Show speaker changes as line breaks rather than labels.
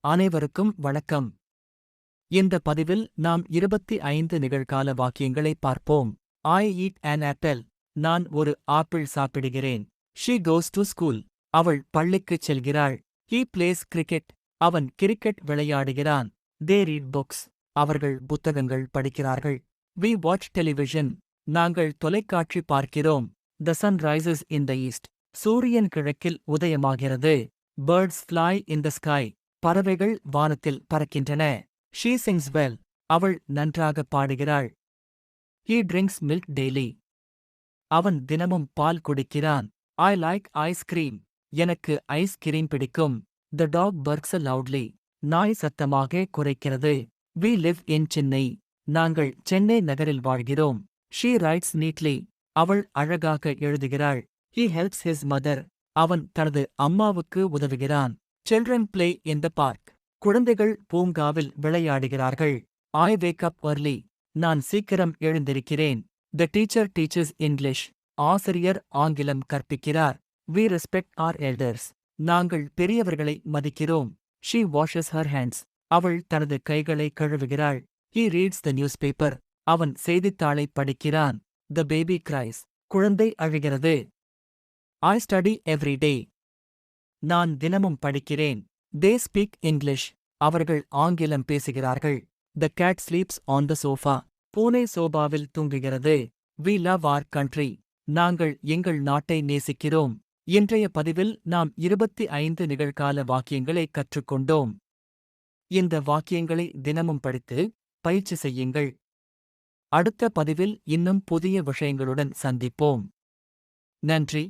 அனைவருக்கும் வணக்கம். இந்த பதிவில் நாம் 25 நிகழ்கால வாக்கியங்களை பார்ப்போம். I eat an apple. நான் ஒரு ஆப்பிள் சாப்பிடுகிறேன். She goes to school. அவள் பள்ளிக்குச் செல்கிறாள். He plays cricket. அவன் கிரிக்கெட் விளையாடுகிறான். They read books. அவர்கள் புத்தகங்கள் படிக்கிறார்கள். We watch television. நாங்கள் தொலைக்காட்சி பார்க்கிறோம். The sun rises in the east. சூரியன் கிழக்கில் உதயமாகிறது. Birds fly in the sky. பறவைகள் வானத்தில் பறக்கின்றன. She sings well. அவள் நன்றாக பாடுகிறாள். He drinks milk daily. அவன் தினமும் பால் குடிக்கிறான். I like ice cream. எனக்கு ஐஸ்கிரீம் பிடிக்கும். The dog barks loudly. நாய் சத்தமாக குரைக்கிறது. We live in Chennai. நாங்கள் சென்னை நகரில் வாழ்கிறோம். She writes neatly. அவள் அழகாக எழுதுகிறாள். He helps his mother. அவன் தனது அம்மாவுக்கு உதவுகிறான். Children play in the park. குழந்தைகள் பூங்காவில் விளையாடுகிறார்கள். I wake up early. நான் சீக்கிரம் எழுந்திருக்கிறேன். The teacher teaches English. ஆசிரியர் ஆங்கிலம் கற்பிக்கிறார். We respect our elders. நாங்கள் பெரியவர்களை மதிக்கிறோம். She washes her hands. அவள் தனது கைகளை கழுவுகிறாள். He reads the newspaper. அவன் செய்தித்தாளை படிக்கிறான். The baby cries. குழந்தை அழுகிறது. I study every day. நான் தினமும் படிக்கிறேன். They speak English. அவர்கள் ஆங்கிலம் பேசுகிறார்கள். The cat sleeps on the sofa. பூனை சோபாவில் தூங்குகிறது. We love our country. நாங்கள் எங்கள் நாட்டை நேசிக்கிறோம். இன்றைய பதிவில் நாம் 25 நிகழ்கால வாக்கியங்களை கற்றுக்கொண்டோம். இந்த வாக்கியங்களை தினமும் படித்து பயிற்சி செய்யுங்கள். அடுத்த பதிவில் இன்னும் புதிய விஷயங்களுடன் சந்திப்போம். நன்றி.